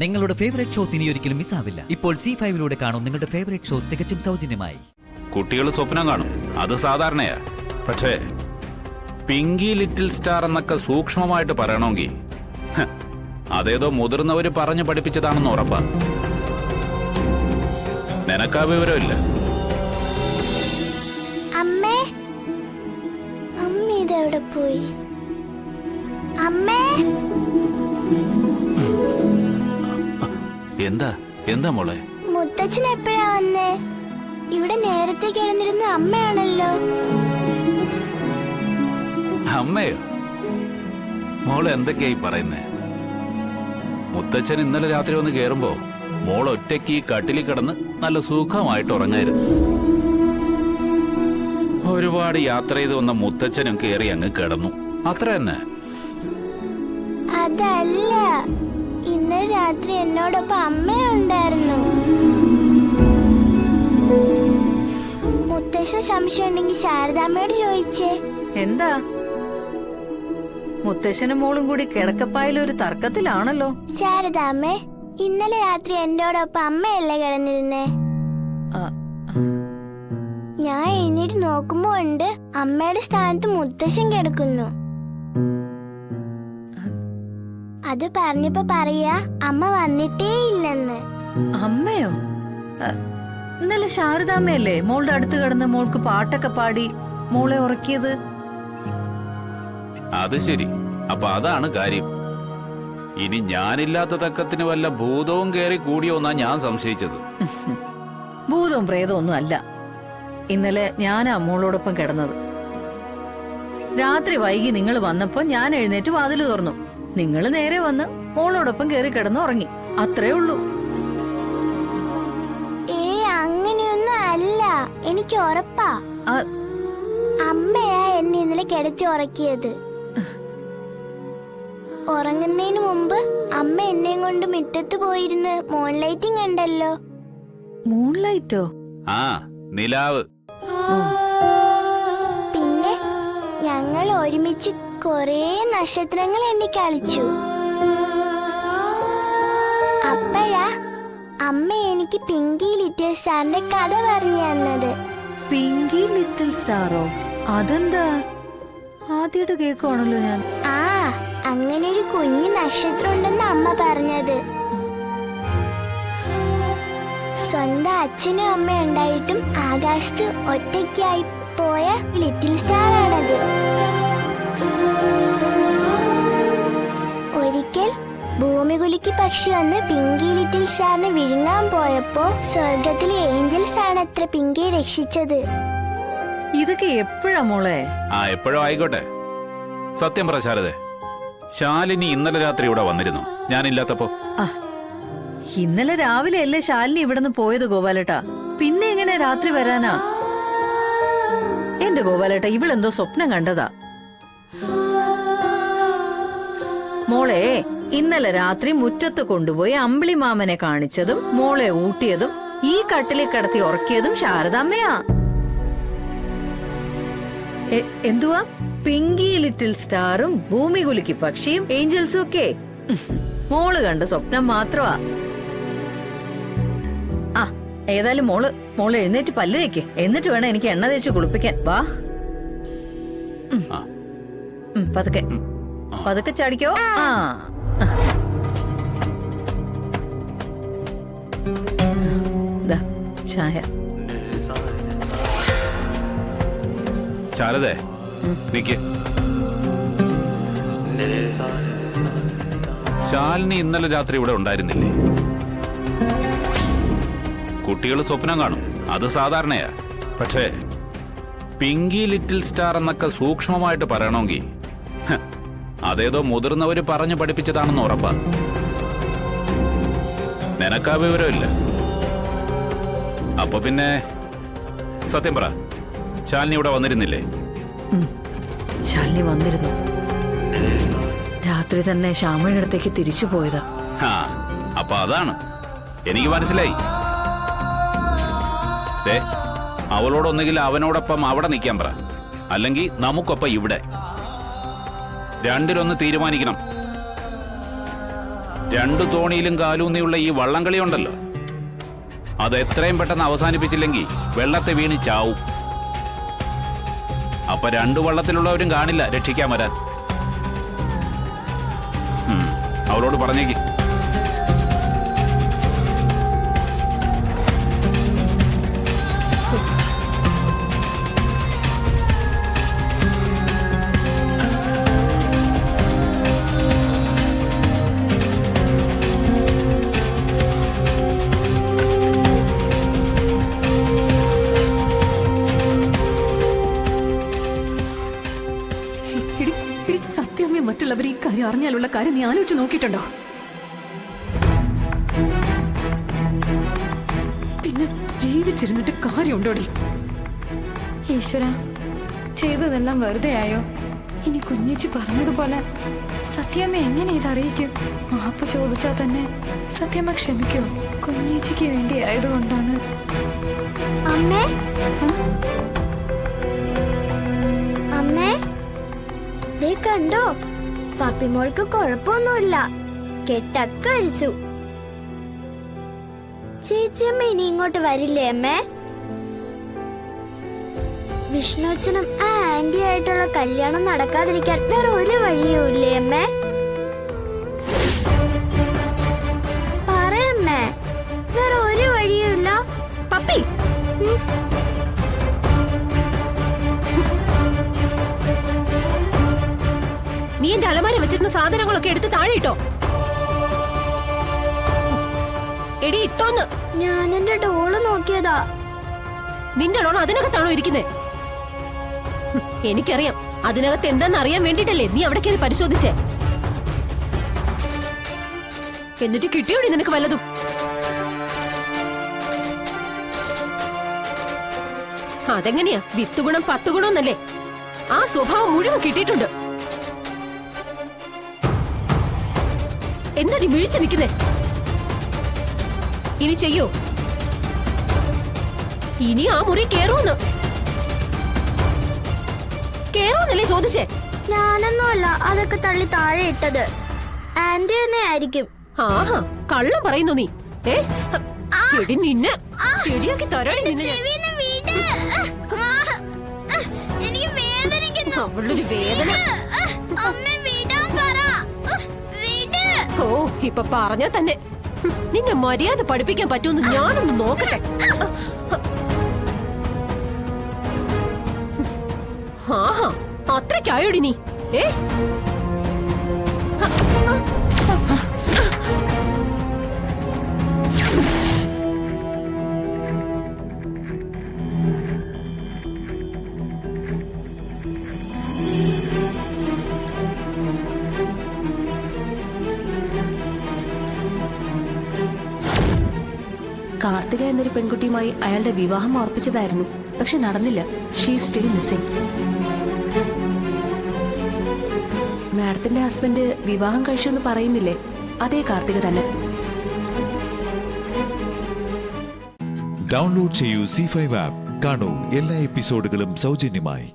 നിങ്ങളുടെ favourite shows ഇനി ഒരിക്കലും മിസ്സാവില്ല. ഇപ്പോൾ C5 കാണും നിങ്ങളുടെ ഫേവറേറ്റ് ഷോസ് തികച്ചും സൗജന്യമായി. കുട്ടികൾ സ്വപ്നം കാണും, അത് സാധാരണയാ. പക്ഷേ പിങ്കി ലിറ്റിൽ സ്റ്റാർ എന്നൊക്കെ സൂക്ഷ്മമായിട്ട് പറയണമെങ്കിൽ അതേതോ മുതിർന്നവര് പറഞ്ഞു പഠിപ്പിച്ചതാണെന്ന് ഉറപ്പാ. നിനക്കാ വിവരമില്ല. അമ്മേ, അമ്മ ഇതെവിടെ പോയി? അമ്മേ, എന്താ എന്താ മോളെ? മുത്തച്ഛൻ എപ്പോഴാ വന്നേ? ഇവിടെ നേരത്തെ കിടന്നിരുന്ന അമ്മയാണല്ലോ. അമ്മയോ? മോള് എന്തൊക്കെയായി പറയുന്നേ? മുത്തച്ഛൻ ഇന്നലെ രാത്രി വന്ന് കേറുമ്പോ മോൾ ഒറ്റയ്ക്ക് ഈ കട്ടിലിൽ കിടന്ന് നല്ല സുഖമായിട്ട് ഉറങ്ങായിരുന്നു. ഒരുപാട് യാത്ര ചെയ്ത് വന്ന മുത്തച്ഛനും കയറി അങ്ങ് കിടന്നു, അത്ര തന്നെ. അതല്ല, ഇന്നലെ രാത്രി എന്നോടൊപ്പം അമ്മയുണ്ടായിരുന്നു. മുത്തശ്ശന് സംശയം ഉണ്ടെങ്കിൽ ശാരദാമ്മയോട് ചോദിച്ചേ. എന്താ മുത്തശ്ശനും മോളും കൂടി കിടക്കപ്പായിൽ ഒരു തർക്കത്തിലാണല്ലോ? ശാരദാമ്മേ, ഇന്നലെ രാത്രി എന്നോടൊപ്പം അമ്മയല്ലേ കിടന്നിരുന്നേ? ഞാൻ എഴുന്നേറ്റ് നോക്കുമ്പോ ഉണ്ട് അമ്മയുടെ സ്ഥാനത്ത് മുത്തശ്ശൻ കിടക്കുന്നു. അത് പറഞ്ഞപ്പോ പറയാ അമ്മ വന്നിട്ടേ ഇല്ലെന്ന്. അമ്മയോ? ഇന്നലെ ശാരദാമ്മയല്ലേ മോളുടെ അടുത്ത് കിടന്ന് മോൾക്ക് പാട്ടൊക്കെ പാടി മോളെ ഉറക്കിയത്? അത് ശരി, അപ്പൊ അതാണ് കാര്യം. ഇനി ഞാനില്ലാത്ത തക്കത്തിന് വല്ല ഭൂതവും കയറി കൂടിയോന്നാ ഞാൻ സംശയിച്ചത്. ഭൂതവും പ്രേതവും ഒന്നും അല്ല. ഇന്നലെ ഞാനാ മോളോടൊപ്പം കിടന്നത്. രാത്രി വൈകി നിങ്ങൾ വന്നപ്പോ ഞാൻ എഴുന്നേറ്റ് വാതില് തുറന്നു. നിങ്ങൾ നേരെ വന്ന് മോളോടൊപ്പം കയറി കിടന്ന് ഉറങ്ങി, അത്രേ ഉള്ളൂ. അങ്ങനെയൊന്നും അല്ല, എനിക്ക് ഉറപ്പാ. അമ്മയാ എന്നെ ഇന്നലെ കിടത്തി ഉറക്കിയത്. ഉറങ്ങുന്നതിന് മുമ്പ് അമ്മ എന്നെയും കൊണ്ട് മുറ്റത്ത് പോയിരുന്ന് മൂൺലൈറ്റിംഗ് കണ്ടല്ലോ. മൂൺലൈറ്റോ? ആ, നിലാവ്. പിന്നെ ഞങ്ങൾ ഒരുമിച്ച് കൊറേ നക്ഷത്രങ്ങൾ എണ്ണി കളിച്ചു. അപ്പഴാ അമ്മ എനിക്ക് പിങ്കി ലിറ്റിൽ സ്റ്റാറിന്റെ കഥ പറഞ്ഞു തന്നത്. പിങ്കി ലിറ്റിൽ സ്റ്റാറോ? അതെന്താ? ആദ്യമായിട്ട് കേൾക്കുവാണല്ലോ ഞാൻ. അങ്ങനെ ഒരു കുഞ്ഞു നക്ഷത്രം ഉണ്ടെന്ന് അമ്മ പറഞ്ഞത്. സ്വന്തം അച്ഛനും അമ്മ ഉണ്ടായിട്ടും ആകാശത്ത് ഒറ്റയ്ക്കായി പോയ ലിറ്റിൽ സ്റ്റാർ ആണത്. ഒരിക്കൽ ഭൂമികുലുക്കി പക്ഷി വന്ന് പിങ്കി ലിറ്റിൽ സ്റ്റാറിനെ വിഴുങ്ങാൻ പോയപ്പോ സ്വർഗത്തിലെ ഏഞ്ചൽസ് ആണ് അത്ര പിങ്കിയെ രക്ഷിച്ചത്. ഇതൊക്കെ എപ്പോഴാ മോളെ? എപ്പോഴോ ആയിക്കോട്ടെ. സത്യം പറ ശാരദേ, ശാലിനി ഇന്നലെ രാത്രി ഇവിടെ വന്നിരുന്നു ഞാനില്ലാത്തപ്പോ? ഇന്നലെ രാവിലെ അല്ലേ ശാലിനി ഇവിടുന്ന് പോയത് ഗോപാലേട്ടാ. പിന്നെ എങ്ങനെ രാത്രി വരാനാ? എന്റെ ഗോപാലേട്ട, ഇവളെന്തോ സ്വപ്നം കണ്ടതാ. മോളെ ഇന്നലെ രാത്രി മുറ്റത്ത് കൊണ്ടുപോയി അമ്പിളി മാമനെ കാണിച്ചതും മോളെ ഊട്ടിയതും ഈ കട്ടിലിൽ കിടത്തി ഉറക്കിയതും ശാരദാമ്മയാ. എന്തുവാ? പിങ്കി ലിറ്റിൽ സ്റ്റാറും ഭൂമി കുലുക്കി പക്ഷിയും ഏഞ്ചൽസും ഒക്കെ മോള് കണ്ട സ്വപ്നം മാത്രമാ. ഏതായാലും മോള് എഴുന്നേറ്റ് പല്ല് തേക്ക്, എന്നിട്ട് വേണം എനിക്ക് എണ്ണ തേച്ച് കുളിപ്പിക്കാൻ. വാ, പതുക്കെ പതുക്കെ ചാടിക്കോ. ചായ. ശാരദേ, നിക്ക്. ശാലിനി ഇന്നലെ രാത്രി ഇവിടെ ഉണ്ടായിരുന്നില്ലേ? കുട്ടികൾ സ്വപ്നം കാണും, അത് സാധാരണയാ. പക്ഷേ പിങ്കി ലിറ്റിൽ സ്റ്റാർ എന്നൊക്കെ സൂക്ഷ്മമായിട്ട് പറയണമെങ്കിൽ അതേതോ മുതിർന്നവര് പറഞ്ഞു പഠിപ്പിച്ചതാണെന്ന് ഉറപ്പാ. നിനക്കാ വിവരമില്ല. അപ്പൊ പിന്നെ സത്യം പറ, ശാലിനി ഇവിടെ വന്നിരുന്നില്ലേ? ശാലിനി വന്നിരുന്നു. രാത്രി തന്നെ ശ്യാമയുടെ അടുത്തേക്ക് തിരിച്ചു പോയതാ. അപ്പൊ അതാണ് എനിക്ക് മനസ്സിലായി. അവളോടൊന്നുകിൽ അവനോടൊപ്പം അവിടെ നിൽക്കാൻ പറ, അല്ലെങ്കിൽ നമുക്കൊപ്പം ഇവിടെ. രണ്ടിലൊന്ന് തീരുമാനിക്കണം. രണ്ടു തോണിയിലും കാലൂന്നിയുള്ള ഈ വള്ളംകളി ഉണ്ടല്ലോ, അത് എത്രയും പെട്ടെന്ന് അവസാനിപ്പിച്ചില്ലെങ്കിൽ വെള്ളത്തെ വീണ് ചാവും. അപ്പൊ രണ്ടു വള്ളത്തിലുള്ളവരും കാണില്ല രക്ഷിക്കാൻ വരാൻ. അവളോട് പറഞ്ഞേക്ക്. സത്യമേ, മറ്റുള്ളവർ ഈ കാര്യം അറിഞ്ഞാലുള്ള കാര്യം നീ ആലോചിച്ച് നോക്കിയിട്ടുണ്ടോ? പിന്നെ ജീവിച്ചിരുന്നിട്ട് കാര്യമുണ്ടോടി? ഈശ്വര, ചെയ്തതെല്ലാം വെറുതെ ആയോ? ഇനി കുഞ്ഞേച്ചി പറഞ്ഞതുപോലെ സത്യമ്മ എങ്ങനെ ഇതറിയിക്കും? മാപ്പ് ചോദിച്ചാൽ തന്നെ സത്യമ്മ ക്ഷമിക്കോ? കുഞ്ഞേച്ചിക്ക് വേണ്ടി ആയതുകൊണ്ടാണ്. അമ്മേ അമ്മേ, ദേ കണ്ടോ, പപ്പിമോൾക്ക് കുഴപ്പമൊന്നുമില്ല, കെട്ടൊക്കെ അഴിച്ചു. ചേച്ചിയമ്മ ഇനി ഇങ്ങോട്ട് വരില്ലേ അമ്മേ? വിഷ്ണുച്ചനും ആ ആന്റി ആയിട്ടുള്ള കല്യാണം നടക്കാതിരിക്കാൻ വേറെ ഒരു വഴിയും ഇല്ലേ അമ്മേ? പറയമ്മേ, വേറെ ഒരു വഴിയും ഇല്ല. പപ്പി, നീ എന്റെ അലമാര വെച്ചിരുന്ന സാധനങ്ങളൊക്കെ എടുത്ത് താഴെ ഇട്ടോ. എടി, ഇട്ടോന്ന്. ഞാൻ എന്റെ ഡോള് നോക്കിയതാ. നിന്റെ ഡോൾ അതിനകത്താണോ ഇരിക്കുന്നേ? എനിക്കറിയാം, അതിനകത്ത് എന്താന്ന് അറിയാൻ വേണ്ടിട്ടല്ലേ നീ അവിടെ കയറി പരിശോധിച്ചേ. എന്നിട്ട് കിട്ടിയോടി നിനക്ക് വല്ലതും? അതെങ്ങനെയാ? 10 ഗുണം 10 ഗുണം എന്നല്ലേ? ആ സ്വഭാവം മുഴുവൻ കിട്ടിയിട്ടുണ്ട്. എന്താടി മിഴിച്ചു നിൽക്കുന്നേ? ഇനി ചെയ്യോ? ഇനി ആ മുറി കേറൂന്ന്? കേറൂന്നല്ലേ ചോദിച്ചേ? ഞാനൊന്നുമല്ല അതൊക്കെ തള്ളി താഴെ ഇട്ടത്, ആന്റി തന്നെ ആയിരിക്കും. ആഹാ, കള്ളം പറയുന്നു നീ. എടി, നിന്നെ ശരിയാക്കി തരാടി നിന്നെ. അവളൊരു വേദന. ഓ, ഇപ്പൊ പറഞ്ഞാ തന്നെ നിന്നെ മര്യാദ പഠിപ്പിക്കാൻ പറ്റുമെന്ന് ഞാനൊന്ന് നോക്കട്ടെ. ആഹാ, അത്രയ്ക്കായോടി നീ? കാർത്തിക എന്നൊരു പെൺകുട്ടിയുമായി അയാളുടെ വിവാഹം ഉറപ്പിച്ചതായിരുന്നു, പക്ഷെ നടന്നില്ല. She still missing. മാഡത്തിന്റെ ഹസ്ബൻഡ് വിവാഹം കഴിച്ചെന്ന് പറയുന്നില്ലേ? അതേ കാർത്തിക തന്നെ. ഡൗൺലോഡ് ചെയ്യൂ C5 ആപ്പ്. കാണൂ എല്ലാ എപ്പിസോഡുകളും സൗജന്യമായി.